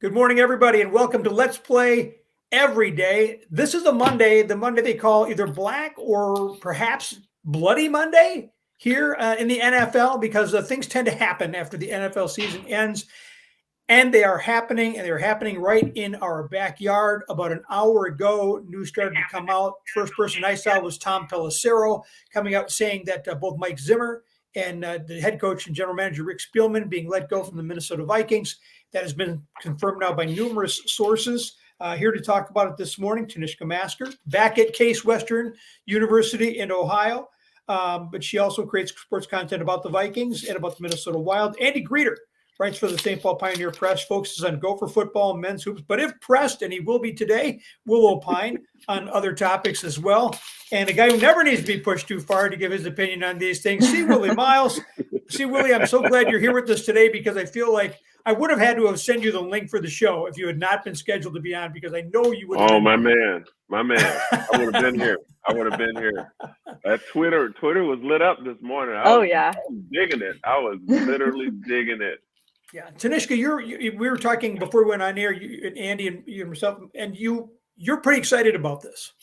Good morning, everybody, and welcome to Let's Play Every Day. This is the Monday they call either Black or perhaps Bloody Monday here in the NFL, because things tend to happen after the NFL season ends, and they're happening right in our backyard. About an hour ago, news started to come out. First person I saw was Tom Pelissero coming out saying that both Mike Zimmer and the head coach and general manager Rick Spielman being let go from the Minnesota Vikings. That has been confirmed now by numerous sources. Here to talk about it this morning, Tanishka Mhaskar, back at Case Western University in Ohio, but she also creates sports content about the Vikings and about the Minnesota Wild. Andy Greder writes for the St. Paul Pioneer Press, focuses on Gopher football and men's hoops, but if pressed, and he will be today, will opine on other topics as well. And a guy who never needs to be pushed too far to give his opinion on these things, Willi Myles. Willi, I'm so glad you're here with us today, because I feel like I would have had to have sent you the link for the show if you had not been scheduled to be on, because I know you would. Oh, my man. I would have been here. That Twitter was lit up this morning. I was digging it. I was literally digging it. Yeah, Tanishka, we were talking before we went on air, Andy and you and myself, and you're pretty excited about this.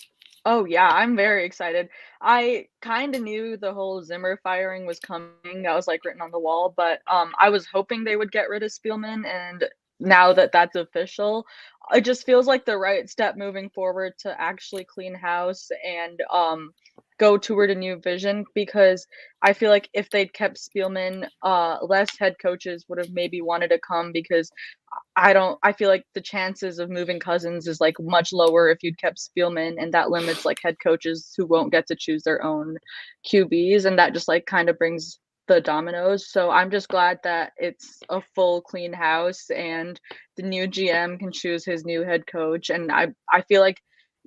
Oh, yeah, I'm very excited. I kind of knew the whole Zimmer firing was coming. That was like written on the wall, but I was hoping they would get rid of Spielman, and now that that's official, it just feels like the right step moving forward to actually clean house and go toward a new vision, because I feel like if they'd kept Spielman, less head coaches would have maybe wanted to come, because I feel like the chances of moving Cousins is like much lower if you'd kept Spielman, and that limits like head coaches who won't get to choose their own QBs, and that just like kind of brings the dominoes. So I'm just glad that it's a full clean house and the new GM can choose his new head coach, and I feel like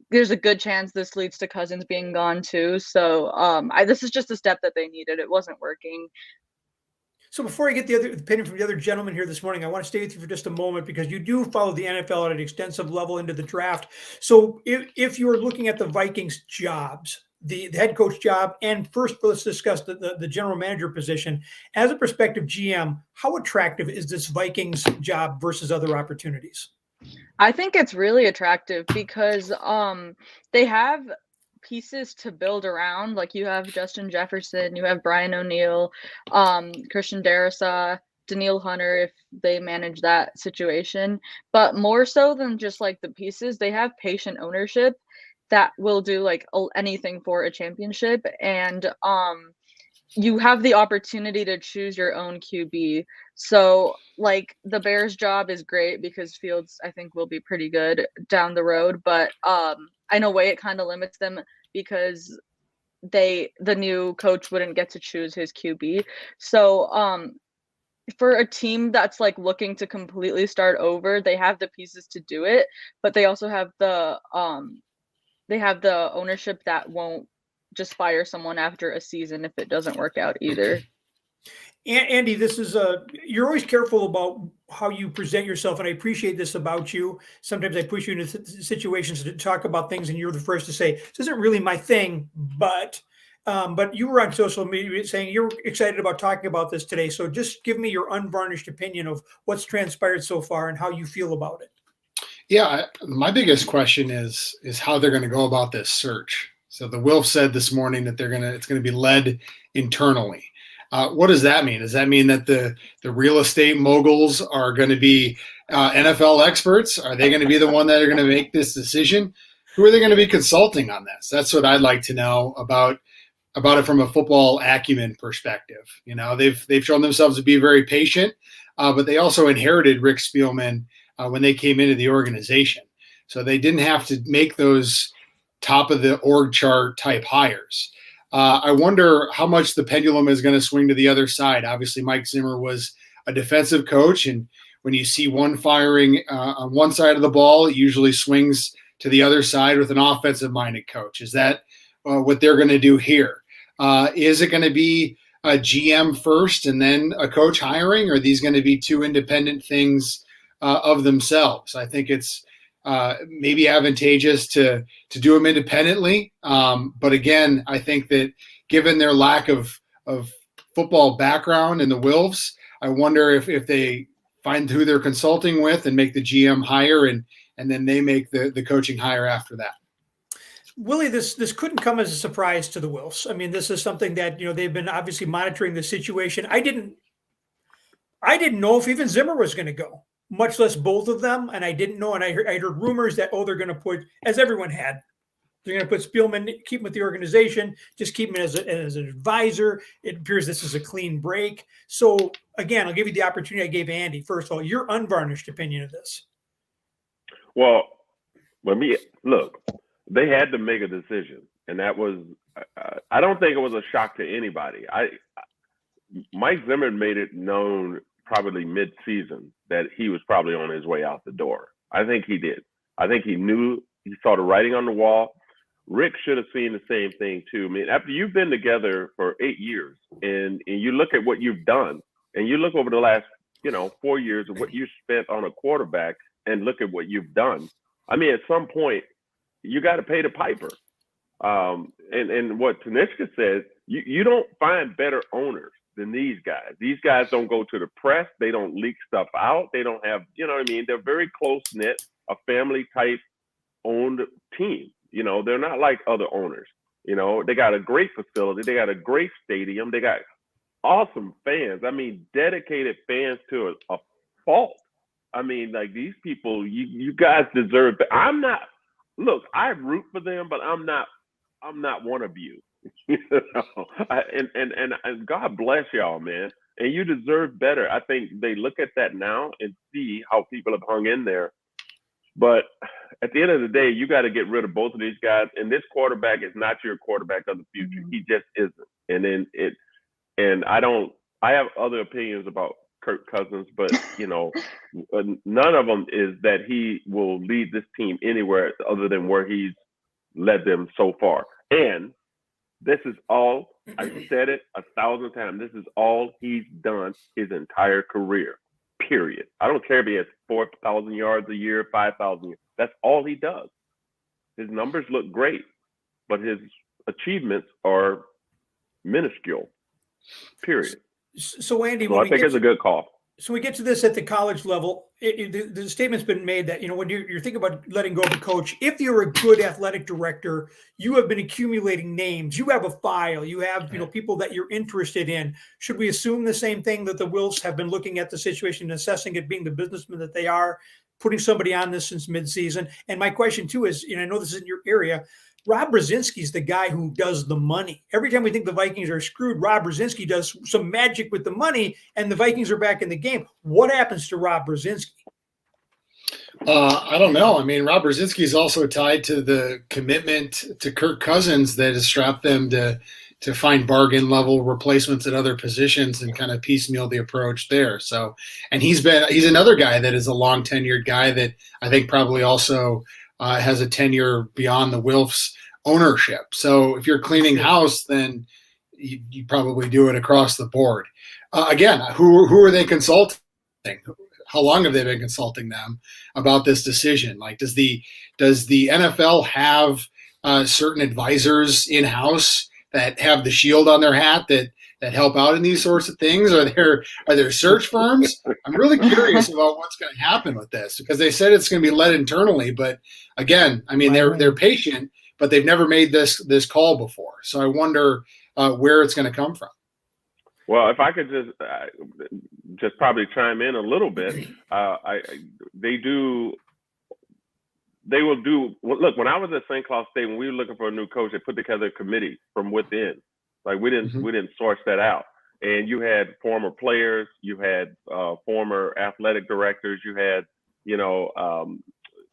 there's a good chance this leads to Cousins being gone too. So this is just a step that they needed. It wasn't working. So before I get the opinion from the other gentleman here this morning, I want to stay with you for just a moment, because you do follow the NFL at an extensive level into the draft. So if you're looking at the Vikings jobs, the head coach job, and first let's discuss the general manager position. As a prospective GM, how attractive is this Vikings job versus other opportunities? I think it's really attractive because they have pieces to build around. Like you have Justin Jefferson, you have Brian O'Neill, Christian Darrisaw, Danielle Hunter, if they manage that situation. But more so than just like the pieces, they have patient ownership that will do like anything for a championship. And you have the opportunity to choose your own QB. So like the Bears job is great because Fields, I think, will be pretty good down the road. But in a way it kind of limits them because the new coach wouldn't get to choose his QB. So for a team that's like looking to completely start over, they have the pieces to do it, but they also have the ownership that won't just fire someone after a season if it doesn't work out either. Andy, this is you're always careful about how you present yourself, and I appreciate this about you. Sometimes I push you into situations to talk about things, and you're the first to say, this isn't really my thing, but you were on social media saying you're excited about talking about this today. So just give me your unvarnished opinion of what's transpired so far and how you feel about it. Yeah, my biggest question is how they're going to go about this search. So the Wilf said this morning that it's going to be led internally. What does that mean? Does that mean that the real estate moguls are going to be NFL experts? Are they going to be the one that are going to make this decision? Who are they going to be consulting on this? That's what I'd like to know about it from a football acumen perspective. You know, they've shown themselves to be very patient, but they also inherited Rick Spielman when they came into the organization. So they didn't have to make those top of the org chart type hires. I wonder how much the pendulum is going to swing to the other side. Obviously, Mike Zimmer was a defensive coach, and when you see one firing on one side of the ball, it usually swings to the other side with an offensive-minded coach. Is that what they're going to do here? Is it going to be a GM first and then a coach hiring, or are these going to be two independent things of themselves? I think it's maybe advantageous to do them independently. But again, I think that given their lack of football background in the Wilfs, I wonder if they find who they're consulting with and make the GM hire, and then they make the coaching hire after that. Willie, this couldn't come as a surprise to the Wilfs. I mean, this is something that, they've been obviously monitoring the situation. I didn't know if even Zimmer was going to go, much less both of them. And I didn't know. And I heard rumors that, they're going to put, as everyone had, they're going to put Spielman, keep him with the organization, just keep him as an advisor. It appears this is a clean break. So again, I'll give you the opportunity I gave Andy. First of all, your unvarnished opinion of this. Well, look, they had to make a decision, and that was, I don't think it was a shock to anybody. Mike Zimmer made it known probably mid-season that he was probably on his way out the door. I think he did. I think he knew, he saw the writing on the wall. Rick should have seen the same thing too. I mean, after you've been together for 8 years and you look at what you've done, and you look over the last, 4 years of what you spent on a quarterback and look at what you've done. I mean, at some point, you got to pay the piper. And what Tanishka says, you don't find better owners than these guys. These guys don't go to the press. They don't leak stuff out. They don't have, they're very close-knit, a family-type owned team. They're not like other owners. They got a great facility. They got a great stadium. They got awesome fans. I mean, dedicated fans to a fault. I mean, like, these people, you guys deserve it. Look, I root for them, but I'm not one of you. And God bless y'all, man. And you deserve better. I think they look at that now and see how people have hung in there. But at the end of the day, you got to get rid of both of these guys. And this quarterback is not your quarterback of the future. He just isn't. And I have other opinions about Kirk Cousins, but none of them is that he will lead this team anywhere other than where he's led them so far. And this is all, I said it 1,000 times, this is all he's done his entire career, period. I don't care if he has 4,000 yards a year, 5,000. That's all he does. His numbers look great, but his achievements are minuscule, period. So Andy, I think it's a good call. So we get to this at the college level. The statement's been made that, when you're thinking about letting go of a coach, if you're a good athletic director, you have been accumulating names. You have a file. You have, people that you're interested in. Should we assume the same thing, that the Wilfs have been looking at the situation and assessing it, being the businessmen that they are, putting somebody on this since midseason? And my question too is, I know this is in your area, Rob Brzezinski's the guy who does the money. Every time we think the Vikings are screwed, Rob Brzezinski does some magic with the money, and the Vikings are back in the game. What happens to Rob Brzezinski? I don't know. I mean, Rob Brzezinski is also tied to the commitment to Kirk Cousins that has strapped them to find bargain level replacements at other positions and kind of piecemeal the approach there. So, and he's another guy that is a long tenured guy that I think probably also has a tenure beyond the Wilfs ownership. So if you're cleaning house, then you probably do it across the board. Again, who are they consulting? How long have they been consulting them about this decision? Like, does the NFL have certain advisors in house that have the shield on their hat that help out in these sorts of things? Are there search firms? I'm really curious about what's going to happen with this, because they said it's going to be led internally. But again, I mean, they're patient, but they've never made this call before. So I wonder where it's going to come from. Well, if I could just probably chime in a little bit, they will do. Look, when I was at St. Cloud State, when we were looking for a new coach, they put together a committee from within. Like, we didn't source that out. And you had former players, you had former athletic directors, you had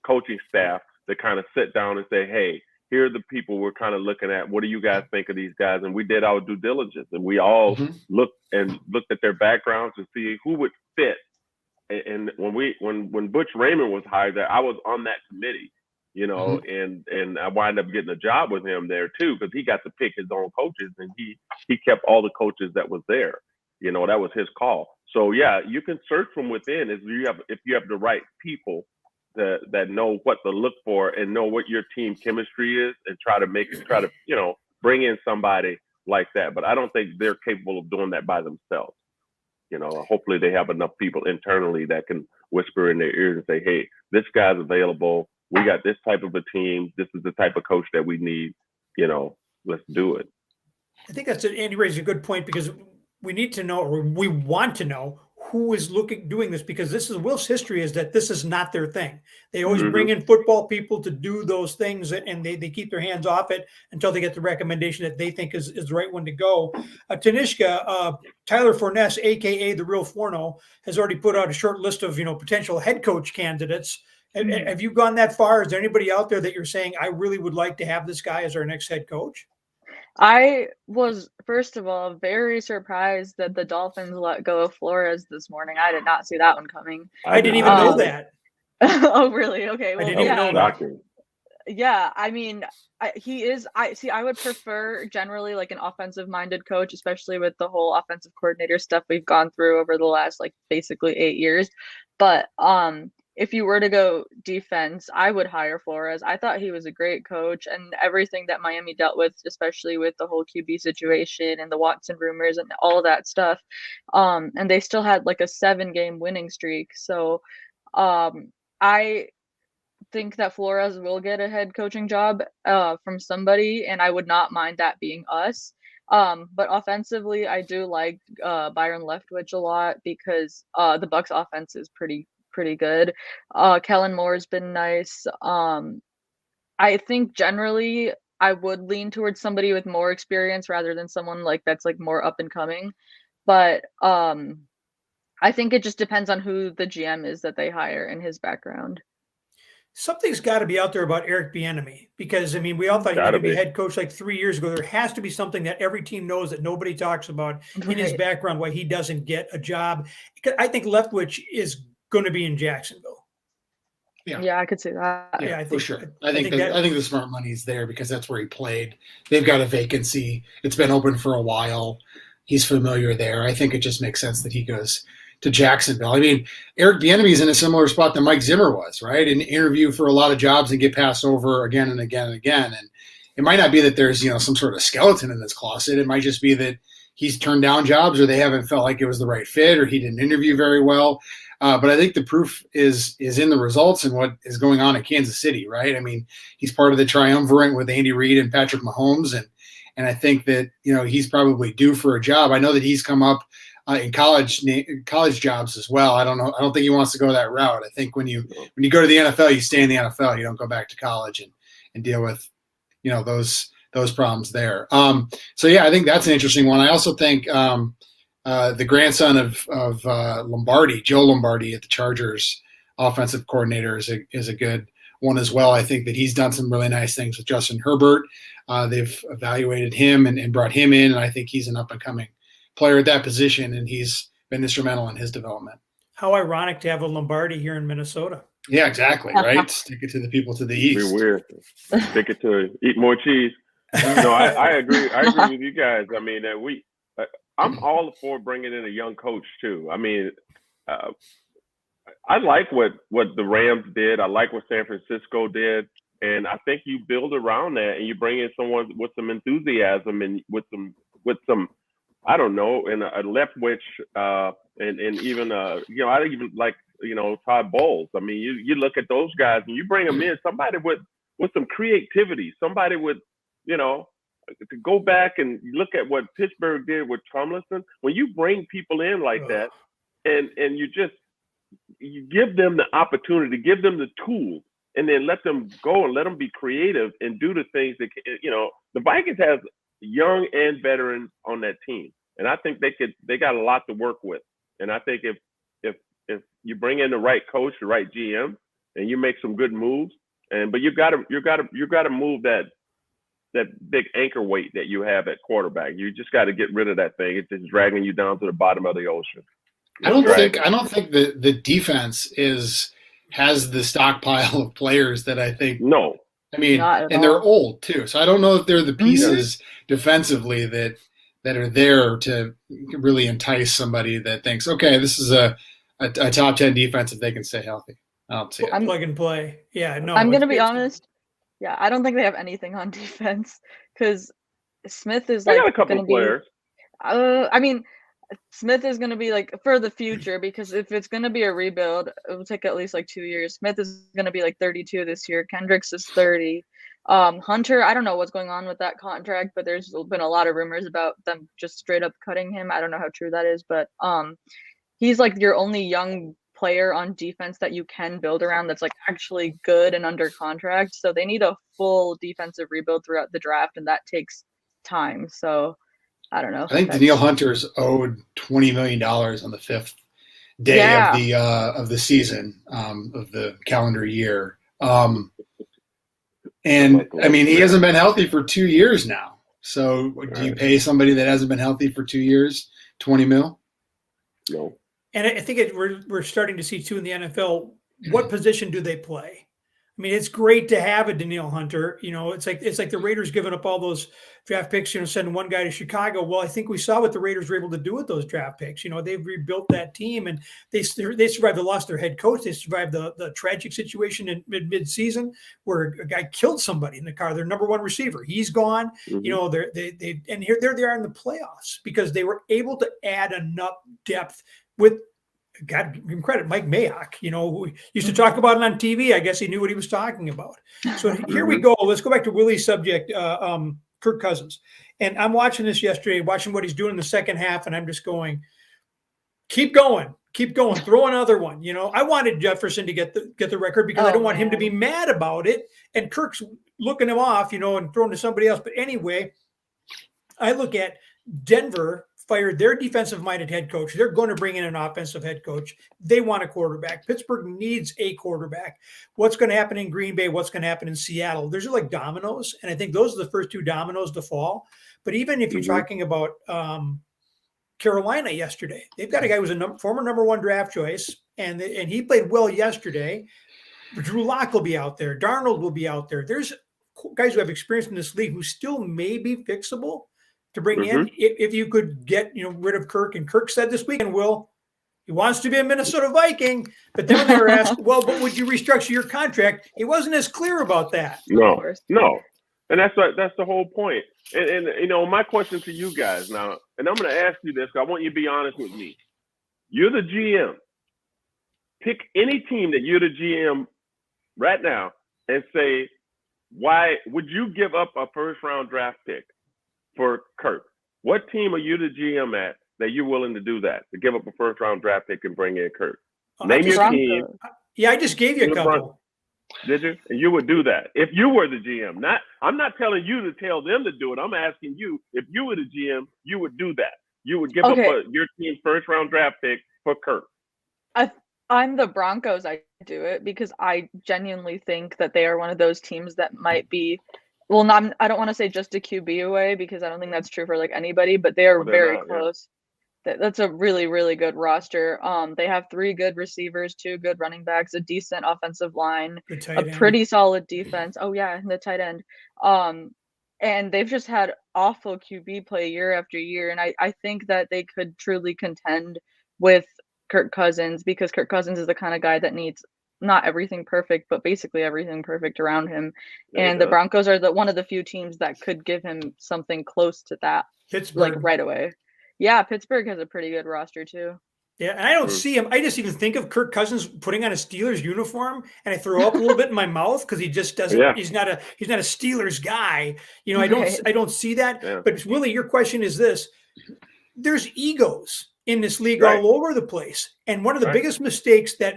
coaching staff that kind of sit down and say, hey, here are the people we're kind of looking at. What do you guys think of these guys? And we did our due diligence, and we all looked at their backgrounds to see who would fit. And when Butch Raymond was hired, I was on that committee, and I wound up getting a job with him there too, because he got to pick his own coaches, and he kept all the coaches that was there. That was his call. So yeah, you can search from within if you have the right people that know what to look for and know what your team chemistry is, and try to bring in somebody like that. But I don't think they're capable of doing that by themselves. hopefully they have enough people internally that can whisper in their ears and say, hey, this guy's available. We got this type of a team. This is the type of coach that we need. Let's do it. I think Andy raises a good point, because we need to know, or we want to know, who is doing this, because this is Wilf's history, is that this is not their thing. They always bring in football people to do those things, and they keep their hands off it until they get the recommendation that they think is the right one to go. Tanishka, Tyler Forness, aka the Real Forno, has already put out a short list of potential head coach candidates. Have you gone that far? Is there anybody out there that you're saying, I really would like to have this guy as our next head coach? I was, first of all, very surprised that the Dolphins let go of Flores this morning. I did not see that one coming. I didn't even know that. Oh, really? Okay. Well, I didn't even know that. Yeah, I mean, I would prefer generally like an offensive-minded coach, especially with the whole offensive coordinator stuff we've gone through over the last basically 8 years. But if you were to go defense, I would hire Flores. I thought he was a great coach, and everything that Miami dealt with, especially with the whole QB situation and the Watson rumors and all that stuff. And they still had like a 7-game winning streak. So I think that Flores will get a head coaching job from somebody, and I would not mind that being us. But offensively, I do like Byron Leftwich a lot, because the Bucs offense is pretty good. Kellen Moore's been nice. I think generally I would lean towards somebody with more experience rather than someone that's more up and coming. But I think it just depends on who the GM is that they hire and his background. Something's got to be out there about Eric Bieniemy, because we all thought he was going to be head coach 3 years ago. There has to be something that every team knows that nobody talks about in his background, why he doesn't get a job. I think Leftwich is going to be in Jacksonville. Yeah, I could see that. Yeah, I think, for sure. I think the smart money is there, because that's where he played. They've got a vacancy. It's been open for a while. He's familiar there. I think it just makes sense that he goes to Jacksonville. Eric Bieniemy is in a similar spot that Mike Zimmer was, right? An interview for a lot of jobs and get passed over again and again and again. And it might not be that there's some sort of skeleton in this closet. It might just be that he's turned down jobs, or they haven't felt like it was the right fit, or he didn't interview very well. But I think the proof is in the results and what is going on in Kansas City, right? He's part of the triumvirate with Andy Reid and Patrick Mahomes, and I think that he's probably due for a job. I know that he's come up in college jobs as well. I don't know. I don't think he wants to go that route. I think when you go to the NFL, you stay in the NFL. You don't go back to college and deal with those problems there. So yeah, I think that's an interesting one. I also think the grandson of Lombardi, Joe Lombardi at the Chargers, offensive coordinator, is a good one as well. I think that he's done some really nice things with Justin Herbert. They've evaluated him and brought him in, and I think he's an up-and-coming player at that position, and he's been instrumental in his development. How ironic to have a Lombardi here in Minnesota. Yeah, exactly, right? Stick it to the people to the east. Be weird. Stick it to eat more cheese. No, I agree. I agree with you guys. I'm all for bringing in a young coach too. I like what the Rams did. I like what San Francisco did, and I think you build around that, and you bring in someone with some enthusiasm and with some I don't know, and a Leftwich, and even I even like Todd Bowles. You look at those guys and you bring them in, somebody with some creativity, somebody with to go back and look at what Pittsburgh did with Tomlinson. When you bring people in like that, and you give them the opportunity, give them the tools, and then let them go and let them be creative and do the things that the Vikings has young and veterans on that team, and I think they got a lot to work with. And I think if you bring in the right coach, the right GM, and you make some good moves, but you got to move that big anchor weight that you have at quarterback. You just got to get rid of that thing. It's just dragging you down to the bottom of the ocean. I don't think the defense has the stockpile of players that I think. No. And they're old too. So I don't know if they're the pieces defensively that are there to really entice somebody that thinks, okay, this is a top 10 defense if they can stay healthy. I don't see it. Plug and play. Yeah, no. I'm going to be honest. Yeah, I don't think they have anything on defense, because Smith is got a couple of players. Smith is going to be like for the future, because if it's going to be a rebuild, it will take at least like 2 years. Smith is going to be like 32 this year. Kendricks is 30. Hunter, I don't know what's going on with that contract, but there's been a lot of rumors about them just straight up cutting him. I don't know how true that is, but he's like your only young player on defense that you can build around that's like actually good and under contract. So they need a full defensive rebuild throughout the draft, and that takes time. So I don't know. I think Danielle Hunter's owed $20 million on the 5th day of the season, of the calendar year. And I mean, he hasn't been healthy for 2 years now. So do you pay somebody that hasn't been healthy for 2 years $20 million? No. And I think we're starting to see too in the NFL, what position do they play? I mean, it's great to have a Danielle Hunter. You know, it's like the Raiders giving up all those draft picks, you know, sending one guy to Chicago. Well, I think we saw what the Raiders were able to do with those draft picks. You know, they've rebuilt that team, and they survived. They lost their head coach. They survived the tragic situation in mid-season where a guy killed somebody in the car. Their number one receiver, he's gone. Mm-hmm. You know, and here they are in the playoffs because they were able to add enough depth with. God, give him credit, Mike Mayock, you know, who used to talk about it on TV. I guess he knew what he was talking about. So here we go. Let's go back to Willi's subject, Kirk Cousins. And I'm watching this yesterday, watching what he's doing in the second half, and I'm just going, keep going, throw another one. You know, I wanted Jefferson to get the record because I don't want him to be mad about it. And Kirk's looking him off, you know, and throwing to somebody else. But anyway, I look at Denver fired their defensive-minded head coach. They're going to bring in an offensive head coach. They want a quarterback. Pittsburgh needs a quarterback. What's going to happen in Green Bay? What's going to happen in Seattle? There's like dominoes, and I think those are the first two dominoes to fall. But even if you're talking about Carolina yesterday, they've got a guy who was a former number one draft choice, and he played well yesterday. Drew Lock will be out there. Darnold will be out there. There's guys who have experience in this league who still may be fixable to bring in if you could get rid of Kirk. And Kirk said this weekend, Will, he wants to be a Minnesota Viking. But then when they were asked, well, but would you restructure your contract? He wasn't as clear about that. No. And that's the whole point. And you know, my question to you guys now, and I'm going to ask you this, because I want you to be honest with me. You're the GM. Pick any team that you're the GM right now and say, why would you give up a first-round draft pick for Kirk? What team are you the GM at that you're willing to do that, to give up a first-round draft pick and bring in Kirk? Name your team. Yeah, I just gave you a couple. Did you? And you would do that if you were the GM. I'm not telling you to tell them to do it. I'm asking you, if you were the GM, you would do that. You would give up your team's first-round draft pick for Kirk. I'm the Broncos. I do it because I genuinely think that they are one of those teams that might be. Well, I don't want to say just a QB away because I don't think that's true for like anybody, but they are very close. Yeah. That's a really, really good roster. They have 3 good receivers, 2 good running backs, a decent offensive line, a pretty solid defense. Oh yeah, the tight end. And they've just had awful QB play year after year. And I think that they could truly contend with Kirk Cousins because Kirk Cousins is the kind of guy that needs not everything perfect, but basically everything perfect around him. And the Broncos are one of the few teams that could give him something close to that, like right away. Yeah, Pittsburgh has a pretty good roster too. Yeah, and I don't see him. I just even think of Kirk Cousins putting on a Steelers uniform, and I throw up a little bit in my mouth because he just doesn't. Yeah. He's not a Steelers guy. You know, I don't see that. Yeah. But Willie, your question is this: there's egos in this league all over the place, and one of the biggest mistakes that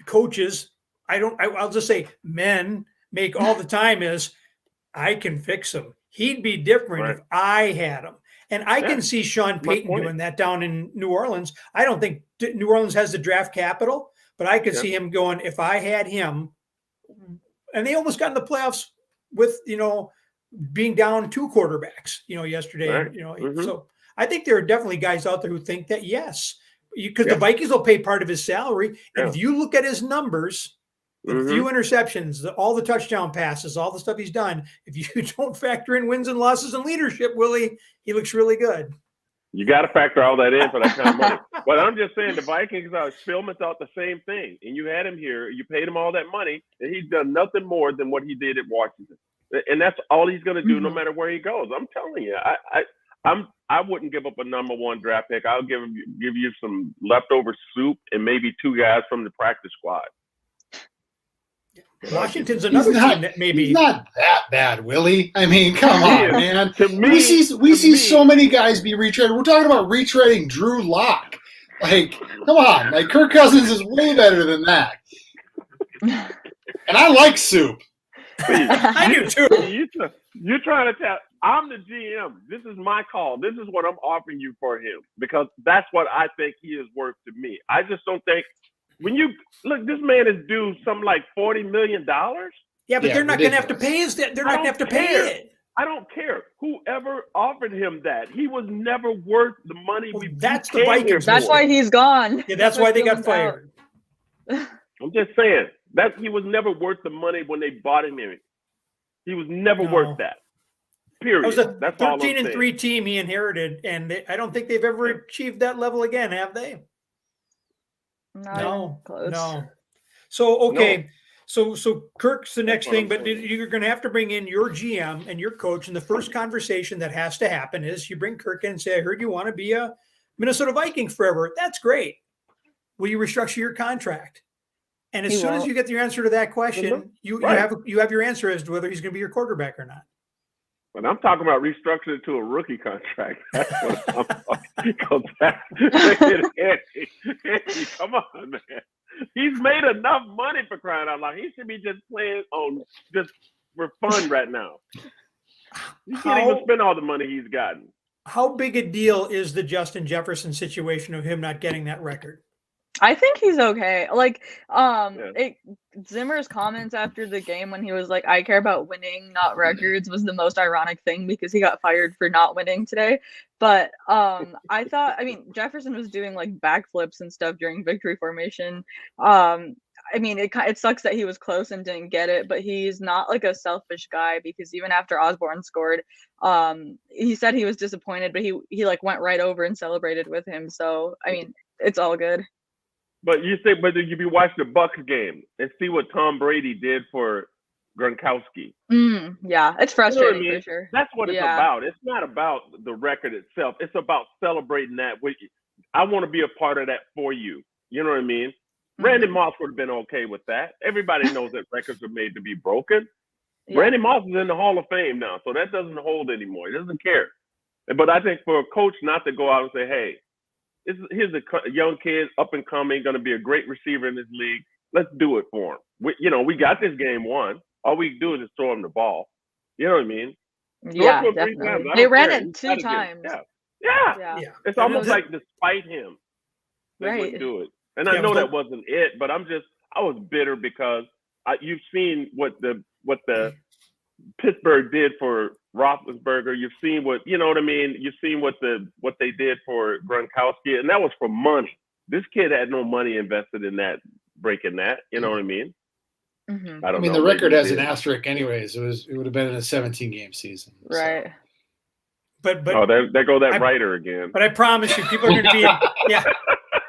coaches, I'll just say men make all the time is, I can fix him. He'd be different if I had him. And I can see Sean Payton doing that down in New Orleans. I don't think New Orleans has the draft capital, but I could see him going, if I had him, and they almost got in the playoffs with, being down 2 quarterbacks, yesterday. Right. So I think there are definitely guys out there who think that, yes, because the Vikings will pay part of his salary. And if you look at his numbers, the few interceptions, all the touchdown passes, all the stuff he's done, if you don't factor in wins and losses and leadership, Willie, he looks really good. You got to factor all that in for that kind of money. But I'm just saying the Vikings, Spielman thought the same thing. And you had him here, you paid him all that money, and he's done nothing more than what he did at Washington. And that's all he's going to do no matter where he goes. I'm telling you, I wouldn't give up a number 1 draft pick. I'll give you some leftover soup and maybe 2 guys from the practice squad. Washington's another team that maybe he's not that bad, Willie. I mean, come on, man. To me, we see so many guys be retraded. We're talking about retrading Drew Lock. Like, come on. Like, Kirk Cousins is way better than that. And I like soup. I do too. You're trying to tell. I'm the GM. This is my call. This is what I'm offering you for him because that's what I think he is worth to me. I just don't think when you look, this man is due something like $40 million. Yeah, but they're not going to have to pay his. They're not going to have to pay it. I don't care. Whoever offered him that, he was never worth the money. That's the Vikings. That's why he's gone. Yeah, that's why they got fired. I'm just saying that he was never worth the money when they bought him in. He was never worth that. Period. It was a That's 13-3 team he inherited, and I don't think they've ever achieved that level again, have they? No. Close. No. So okay. No. So Kirk's the next thing, but you're going to have to bring in your GM and your coach. And the first conversation that has to happen is you bring Kirk in and say, "I heard you want to be a Minnesota Viking forever. That's great. Will you restructure your contract?" And as soon as you get your answer to that question, you have your answer as to whether he's going to be your quarterback or not. But I'm talking about restructuring to a rookie contract. That's what I'm talking about. Andy, come on, man. He's made enough money for crying out loud. He should be just playing on just for fun right now. He can't even spend all the money he's gotten. How big a deal is the Justin Jefferson situation of him not getting that record? I think he's okay. Like, Zimmer's comments after the game when he was like, "I care about winning, not records," was the most ironic thing because he got fired for not winning today. But I thought, Jefferson was doing like backflips and stuff during victory formation. It sucks that he was close and didn't get it, but he's not like a selfish guy because even after Osborne scored, he said he was disappointed, but he like went right over and celebrated with him. So it's all good. But you be watching the Bucks game and see what Tom Brady did for Gronkowski. Yeah, it's frustrating for sure. That's what it's about. It's not about the record itself. It's about celebrating that. I want to be a part of that for you. You know what I mean? Randy Moss would have been okay with that. Everybody knows that records are made to be broken. Yeah. Randy Moss is in the Hall of Fame now, so that doesn't hold anymore. He doesn't care. But I think for a coach not to go out and say, "Hey, here's a young kid, up and coming, going to be a great receiver in this league. Let's do it for him. We got this game won. All we do is just throw him the ball." You know what I mean? Yeah, definitely. They ran it 2 times. Yeah. It's almost like despite him, they wouldn't do it. And I know that wasn't it, but I was bitter because you've seen what the Pittsburgh did for Roethlisberger. You've seen what, you know what I mean? You've seen what they did for Gronkowski, and that was for money. This kid had no money invested in that, breaking that. You know what I mean? Mm-hmm. I don't know. The record has an asterisk anyways. It would have been in a 17-game season. Right. So. But there go that writer again. But I promise you, people are going to be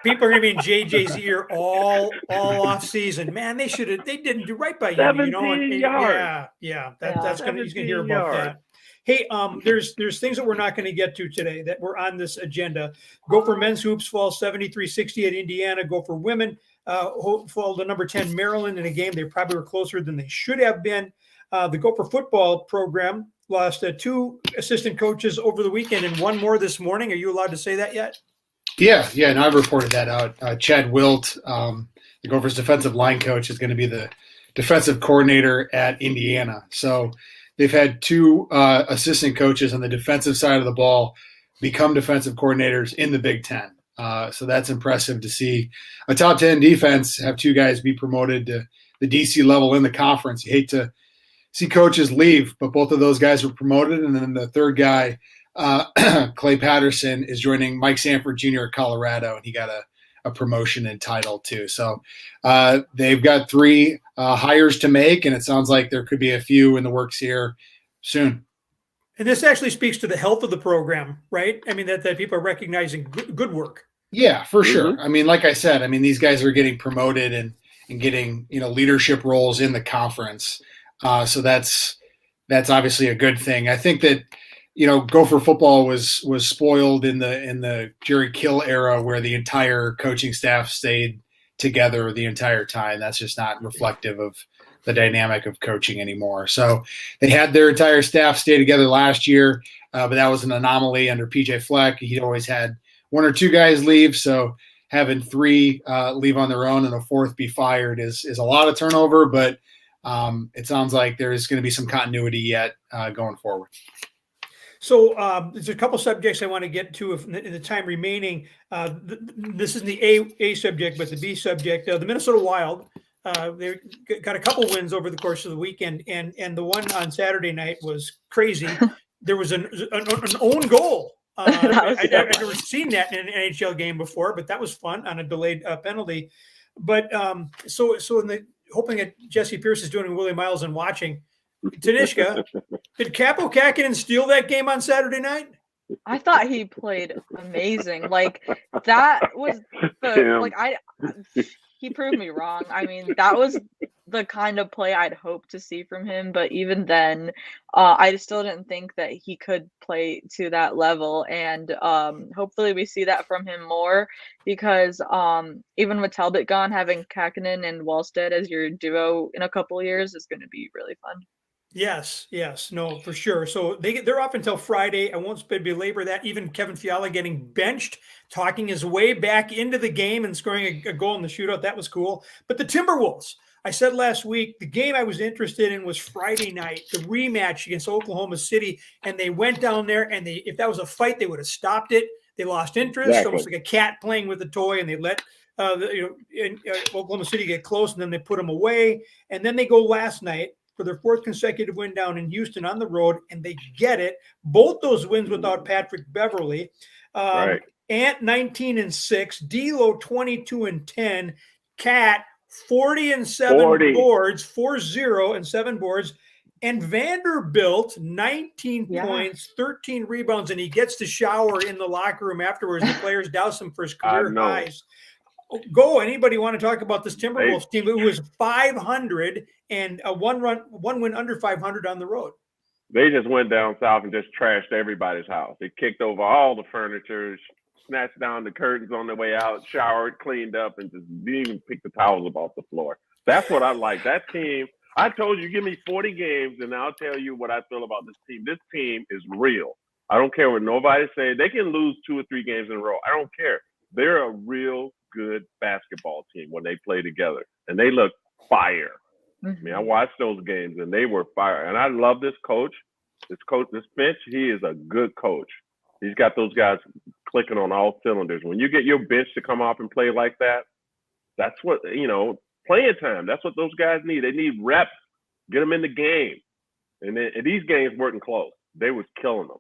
people are going to be in JJ's ear all off season. Man, they didn't do right by you. 17 yards. That's going to, he's going to hear about that. Hey, there's things that we're not going to get to today that were on this agenda. Gopher men's hoops fall 73-60 at Indiana. Gopher women fall to number 10 Maryland in a game they probably were closer than they should have been. The Gopher football program lost 2 assistant coaches over the weekend and 1 more this morning. Are you allowed to say that yet? Yeah, and I've reported that out. Chad Wilt, the Gophers defensive line coach, is going to be the defensive coordinator at Indiana. So they've had 2 assistant coaches on the defensive side of the ball become defensive coordinators in the Big Ten. So that's impressive to see a top 10 defense have 2 guys be promoted to the DC level in the conference. You hate to see coaches leave, but both of those guys were promoted. And then the third guy, Clay Patterson, is joining Mike Sanford Jr. at Colorado, and he got a promotion and title too. So they've got 3 hires to make, and it sounds like there could be a few in the works here soon. And this actually speaks to the health of the program, right? That people are recognizing good work. Yeah, for sure. Like I said, these guys are getting promoted and getting, leadership roles in the conference. So that's obviously a good thing. I think that Gopher football was spoiled in the Jerry Kill era where the entire coaching staff stayed together the entire time. That's just not reflective of the dynamic of coaching anymore. So they had their entire staff stay together last year, but that was an anomaly under PJ Fleck. He'd always had one or two guys leave, so having three leave on their own and a fourth be fired is a lot of turnover, but it sounds like there is going to be some continuity yet going forward. So there's a couple subjects I want to get to in the time remaining. This isn't the A subject, but the B subject. The Minnesota Wild, they got a couple wins over the course of the weekend, and the one on Saturday night was crazy. There was an own goal. I've never seen that in an NHL game before, but that was fun on a delayed penalty. But so in the hoping that Jesse Pierce is doing Willi Myles and watching. Tanishka, did Capo Kakinen steal that game on Saturday night? I thought he played amazing. Like that was he proved me wrong. I mean, that was the kind of play I'd hoped to see from him, but even then, I still didn't think that he could play to that level. And hopefully we see that from him more because even with Talbot gone, having Kakinen and Wallstead as your duo in a couple of years is going to be really fun. Yes, no, for sure. So they're up until Friday. I won't belabor that. Even Kevin Fiala getting benched, talking his way back into the game and scoring a goal in the shootout. That was cool. But the Timberwolves, I said last week, the game I was interested in was Friday night, the rematch against Oklahoma City. And they went down there, and if that was a fight, they would have stopped it. They lost interest, almost like a cat playing with a toy, and they let Oklahoma City get close, and then they put them away. And then they go last night for their fourth consecutive win down in Houston on the road, and they get it. Both those wins without Patrick Beverley. Right. Ant 19-6, D'Lo 22-10, Cat 40-7 boards, 4-0 and 7 boards, and Vanderbilt 19 points, 13 rebounds, and he gets to shower in the locker room afterwards. The players douse him for his career highs. Go. Anybody want to talk about this Timberwolves team who was 500 and a one win under 500 on the road? They just went down south and just trashed everybody's house. They kicked over all the furniture, snatched down the curtains on their way out, showered, cleaned up, and just didn't even pick the towels up off the floor. That's what I like. That team, I told you, give me 40 games, and I'll tell you what I feel about this team. This team is real. I don't care what nobody says. They can lose 2 or 3 games in a row. I don't care. They're a real good basketball team when they play together, and they look fire. I mean, I watched those games, and they were fire. And I love this coach. This Finch, he is a good coach. He's got those guys clicking on all cylinders. When you get your bench to come off and play like that, that's what, playing time. That's what those guys need. They need reps. Get them in the game. And these games weren't close. They was killing them.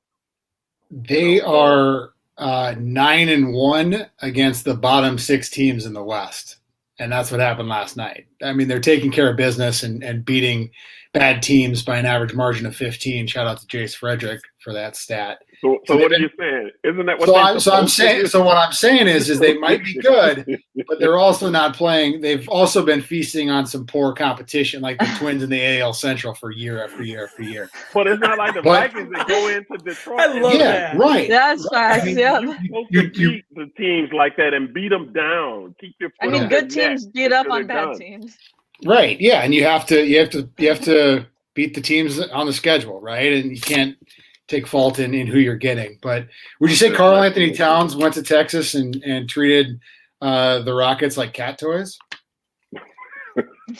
They are 9-1 against the bottom 6 teams in the West. And that's what happened last night. I mean, they're taking care of business and beating bad teams by an average margin of 15. Shout out to Jace Frederick for that stat. So what are you saying? Isn't that what So what I'm saying is they might be good, but they're also not playing. They've also been feasting on some poor competition, like the Twins in the AL Central for year after year after year. But it's not like the Vikings that go into Detroit. I love that. Right. That's facts. You're supposed to beat the teams like that and beat them down. Keep your foot on good their teams neck beat up until on they're bad done. teams. Right. Yeah, and you have to beat the teams on the schedule, right? And you can't take fault in who you're getting. But would you say Karl Anthony Towns went to Texas and treated the Rockets like cat toys?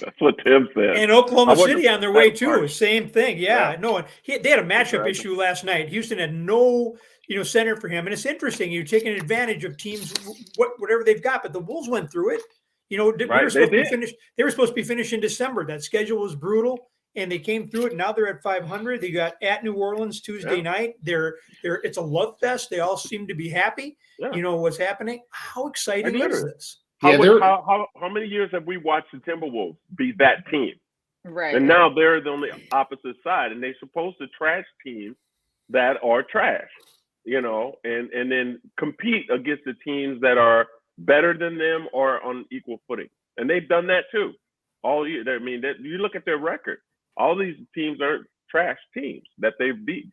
That's what Tim said. And Oklahoma City on their way too. part. Same thing. Yeah. No, they had a matchup issue last night. Houston had no, center for him. And it's interesting. You're taking advantage of teams, whatever they've got. But the Wolves went through it. They were supposed to be finished in December. That schedule was brutal, and they came through it. Now they're at 500. They got at New Orleans Tuesday night. It's a love fest. They all seem to be happy. Yeah. What's happening. How exciting is this? How many years have we watched the Timberwolves be that team? Right. And now they're on the opposite side, and they're supposed to trash teams that are trash, and then compete against the teams that are better than them or on equal footing. And they've done that too all year. I mean, you look at their record. All these teams aren't trash teams that they've beaten.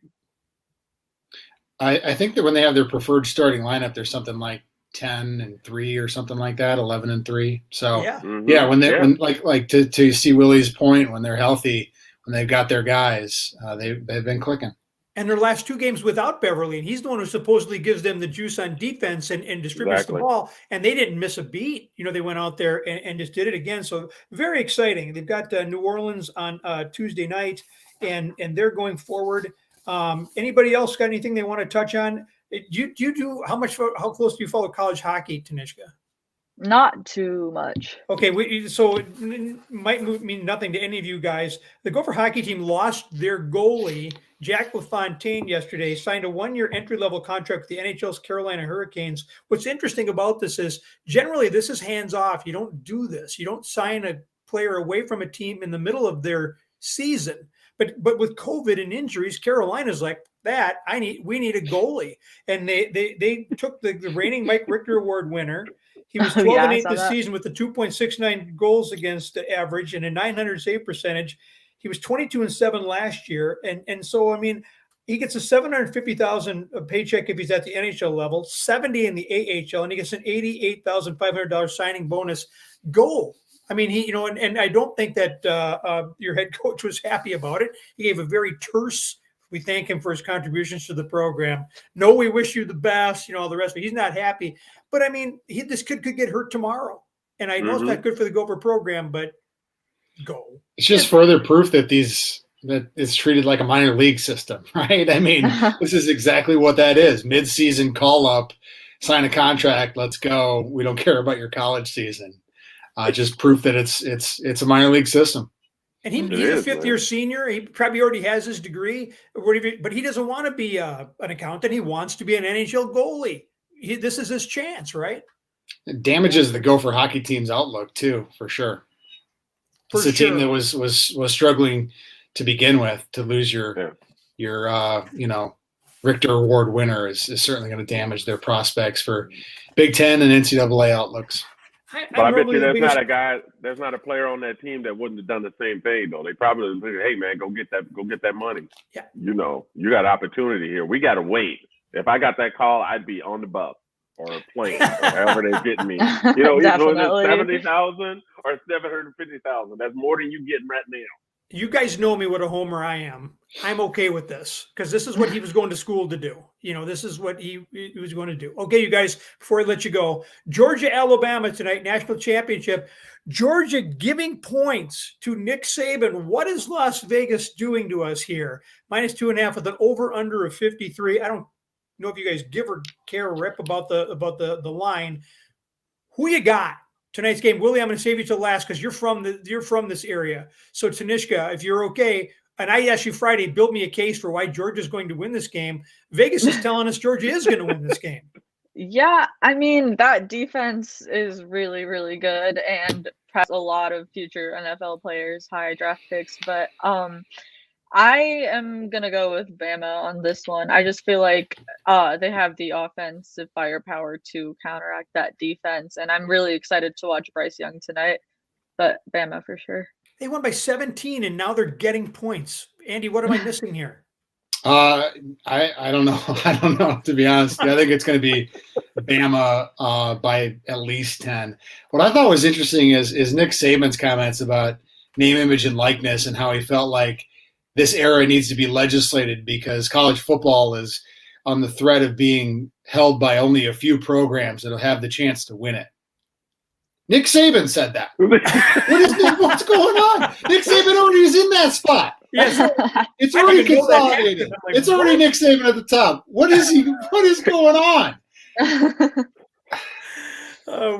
I think that when they have their preferred starting lineup, there's something like 10-3 or something like that, 11-3. So Yeah. yeah, when like to see Willie's point, when they're healthy, when they've got their guys, they've been clicking. And their last 2 games without Beverly, and he's the one who supposedly gives them the juice on defense and distributes the ball, and they didn't miss a beat. They went out there and just did it again. So very exciting. They've got New Orleans on Tuesday night, and they're going forward. Anybody else got anything they want to touch on? How close do you follow college hockey, Tanishka? Not too much. Okay, so it might mean nothing to any of you guys. The Gopher hockey team lost their goalie, Jack LaFontaine, yesterday, signed a 1-year entry-level contract with the NHL's Carolina Hurricanes. What's interesting about this is generally this is hands-off. You don't do this. You don't sign a player away from a team in the middle of their season. But with COVID and injuries, Carolina's like, we need a goalie. And they took the reigning Mike Richter Award winner. He was 12-8 this season with a 2.69 goals against the average and a .900 save percentage. He was 22-7 last year. And so, I mean, he gets a $750,000 paycheck if he's at the NHL level, $70,000 in the AHL, and he gets an $88,500 signing bonus. Goal. I mean, and I don't think that your head coach was happy about it. He gave a very terse, we thank him for his contributions to the program. No, we wish you the best, all the rest of it. He's not happy. But, I mean, this kid could get hurt tomorrow. And I know it's not good for the Gopher program, but go. It's just further proof that that it's treated like a minor league system, right? I mean, this is exactly what that is. Mid-season call-up, sign a contract, let's go. We don't care about your college season. Just proof that it's a minor league system. And he's a fifth-year senior. He probably already has his degree, but he doesn't want to be an accountant. He wants to be an NHL goalie. This is his chance, right? It damages the Gopher hockey team's outlook too, for sure. It's a team that was struggling to begin with. To lose your Richter Award winner is certainly going to damage their prospects for Big Ten and NCAA outlooks. But I bet you there's not a player on that team that wouldn't have done the same thing though. They probably would say, hey man, go get that money. Yeah. You got opportunity here. We gotta wait. If I got that call, I'd be on the bus or a plane or however they're getting me. Either 70,000 or 750,000. That's more than you getting right now. You guys know me what a homer I am. I'm okay with this because this is what he was going to school to do. This is what he was going to do. Okay, you guys, before I let you go, Georgia-Alabama tonight, national championship. Georgia giving points to Nick Saban. What is Las Vegas doing to us here? -2.5 with an over/under of 53. I don't know if you guys give or care a rip about the line. Who you got? Tonight's game, Willie, I'm going to save you till last because you're from this area. So Tanishka, if you're okay, and I asked you Friday, build me a case for why Georgia's going to win this game. Vegas is telling us Georgia is going to win this game. Yeah, I mean, that defense is really, really good and has a lot of future NFL players, high draft picks. But I am going to go with Bama on this one. I just feel like they have the offensive firepower to counteract that defense. And I'm really excited to watch Bryce Young tonight. But Bama for sure. They won by 17, and now they're getting points. Andy, what am I missing here? I don't know. I don't know, to be honest. I think it's going to be Bama by at least 10. What I thought was interesting is Nick Saban's comments about name, image, and likeness and how he felt like this era needs to be legislated because college football is on the threat of being held by only a few programs that'll have the chance to win it. Nick Saban said that. What's going on? Nick Saban already is in that spot. Yes, it's already consolidated. Like, it's already Nick Saban at the top. What is going on?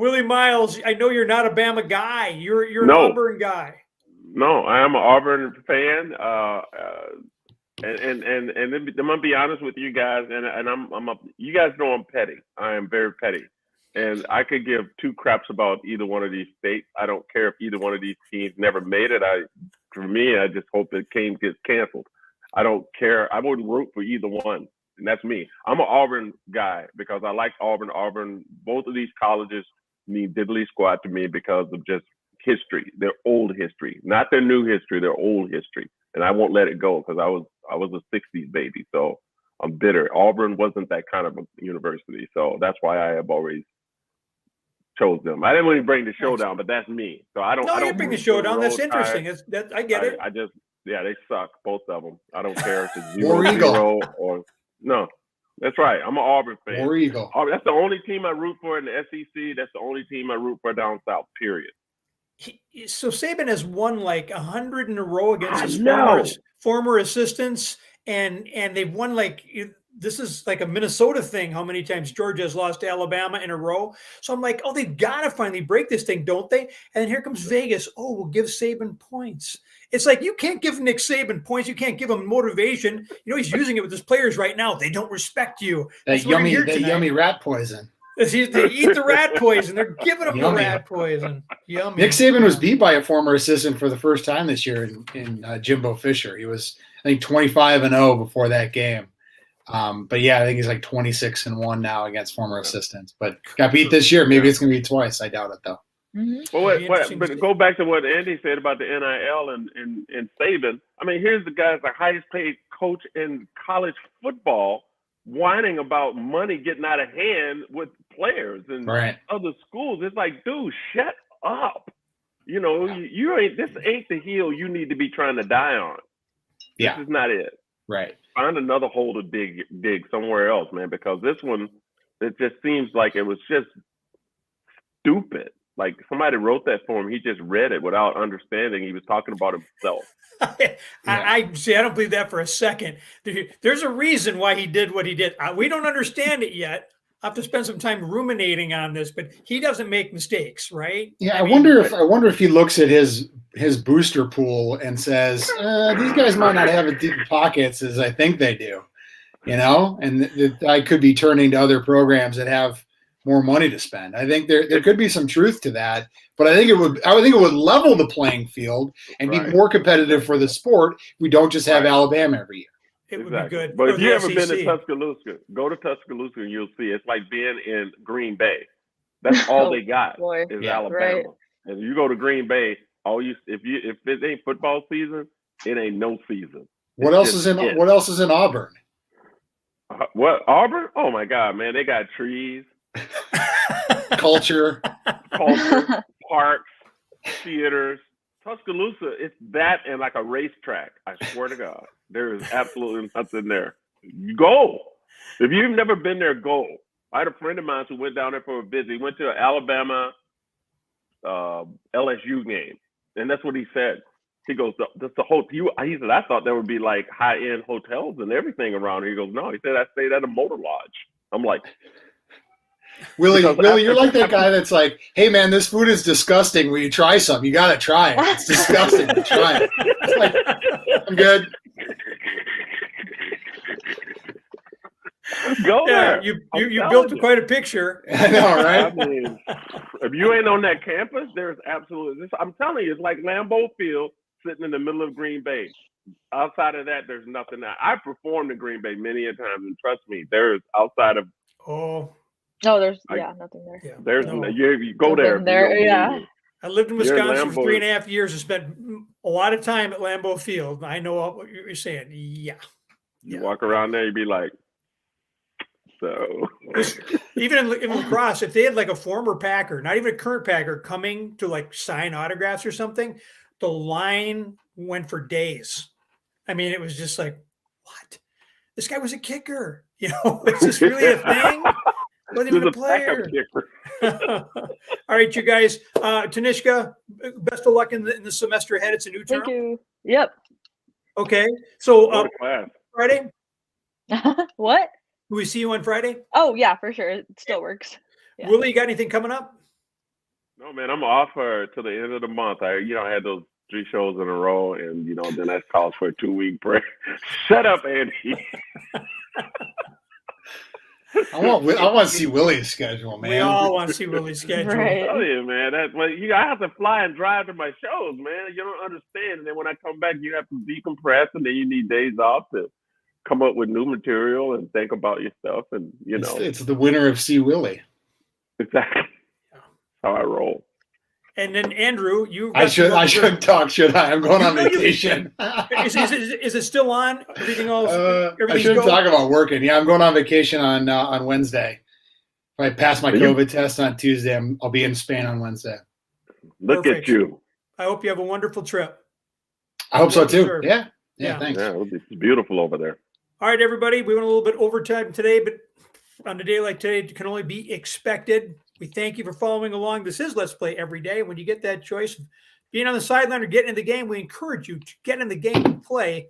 Willi Myles, I know you're not a Bama guy. You're an Auburn guy. No, I am an Auburn fan, and I'm gonna be honest with you guys, and you guys know I'm petty. I am very petty, and I could give two craps about either one of these states. I don't care if either one of these teams never made it. For me, I just hope the game gets canceled. I don't care. I wouldn't root for either one, and that's me. I'm an Auburn guy because I like Auburn. Both of these colleges mean diddly squat to me because of just history, their old history, not their new history, their old history, and I won't let it go because I was a '60s baby. So I'm bitter. Auburn wasn't that kind of a university, so that's why I have always chose them. I didn't really bring the showdown, but that's me. So I don't. No, I don't you bring the root for showdown. That's Roll interesting. Tide. I get it. I just, they suck, both of them. I don't care if it's War Eagle. 0-0 or no. That's right. I'm an Auburn fan. War Eagle. That's the only team I root for in the SEC. That's the only team I root for down south. Period. So Saban has won like 100 in a row against his former assistants, and they've won like, this is like a Minnesota thing, how many times Georgia has lost to Alabama in a row. So I'm like, oh, they've got to finally break this thing, don't they? And then here comes Vegas. Oh, we'll give Saban points. It's like, you can't give Nick Saban points. You can't give him motivation. He's using it with his players right now. They don't respect you. That yummy rat poison. They eat the rat poison. They're giving them the rat poison. Yummy. Nick Saban was beat by a former assistant for the first time this year in Jimbo Fisher. He was, I think, 25-0 before that game. But yeah, I think he's like 26-1 now against former assistants. But got beat this year. Maybe it's going to be twice. I doubt it though. Mm-hmm. Well, but go back to what Andy said about the NIL and Saban. I mean, here's the guy's the highest paid coach in college football, whining about money getting out of hand with players and other schools. It's like, dude, shut up. You ain't. This ain't the hill you need to be trying to die on. Yeah, this is not it. Right. Find another hole to dig somewhere else, man. Because this one, it just seems like it was just stupid. Like somebody wrote that for him. He just read it without understanding. He was talking about himself. I see. I don't believe that for a second. There's a reason why he did what he did. We don't understand it yet. I have to spend some time ruminating on this, but he doesn't make mistakes, right? Yeah, I wonder if he looks at his booster pool and says, "These guys might not have as deep pockets as I think they do," and I could be turning to other programs that have more money to spend. I think there could be some truth to that, but I think it would level the playing field and be more competitive for the sport. We don't just have Alabama every year. It would be good. But if you ever been to Tuscaloosa, go to Tuscaloosa and you'll see it's like being in Green Bay. That's all they got is Alabama. Right. And you go to Green Bay, if it ain't football season, it ain't no season. What else is in Auburn? What Auburn? Oh my God, man! They got trees. culture, parks, theaters. Tuscaloosa, it's that and like a racetrack. I swear to God, there is absolutely nothing there. Go. If you've never been there, go. I had a friend of mine who went down there for a visit. He went to an Alabama LSU game, and that's what he said. He goes, "That's the whole." He said, "I thought there would be like high-end hotels and everything around here." He goes, "No." He said, "I stayed at a motor lodge." I'm like, Willie, you're like that guy that's like, "Hey man, this food is disgusting. Will you try some? You got to try it. It's disgusting. Try it." It's like, I'm good. Go there. You built quite a picture. I know, right? I mean, if you ain't on that campus, there's absolutely. I'm telling you, it's like Lambeau Field sitting in the middle of Green Bay. Outside of that, there's nothing. I performed in Green Bay many a times, and trust me, there is outside of. No, there's nothing there. Yeah, there's you go there. I lived in Wisconsin for 3.5 years and spent a lot of time at Lambeau Field. I know what you're saying. Yeah. You walk around there, you'd be like, so. Even in lacrosse, if they had like a former Packer, not even a current Packer, coming to like sign autographs or something, the line went for days. I mean, it was just like, what? This guy was a kicker. Is this really a thing? Wasn't even a player. All right, you guys. Tanishka, best of luck in the semester ahead. It's a new term. Thank you. Yep. Okay. So Friday? What? Do we see you on Friday? Oh, yeah, for sure. It still works. Yeah. Willie, you got anything coming up? No, man. I'm off till the end of the month. I had those 3 shows in a row, and then that calls for a 2-week break. Shut up, Andy. I want to see Willie's schedule, man. We all want to see Willie's schedule. Right. I tell you, man. I have to fly and drive to my shows, man. You don't understand. And then when I come back, you have to decompress, and then you need days off to come up with new material and think about your stuff. And it's the winner of See Willie. Exactly. That's how I roll. And then Andrew, I should talk, should I? I'm going on know you- vacation. is it still on? Everything else? I everything's shouldn't going? talk about working. Yeah, I'm going on vacation on Wednesday. If I pass my COVID test on Tuesday, I'll be in Spain on Wednesday. Look Perfect. at you. I hope you have a wonderful trip. I hope so Well too. deserved. Yeah. Yeah. Thanks. Yeah, it's beautiful over there. All right, everybody. We went a little bit overtime today, but on a day like today, it can only be expected. We thank you for following along. This is Let's Play Every Day. When you get that choice of being on the sideline or getting in the game, we encourage you to get in the game and play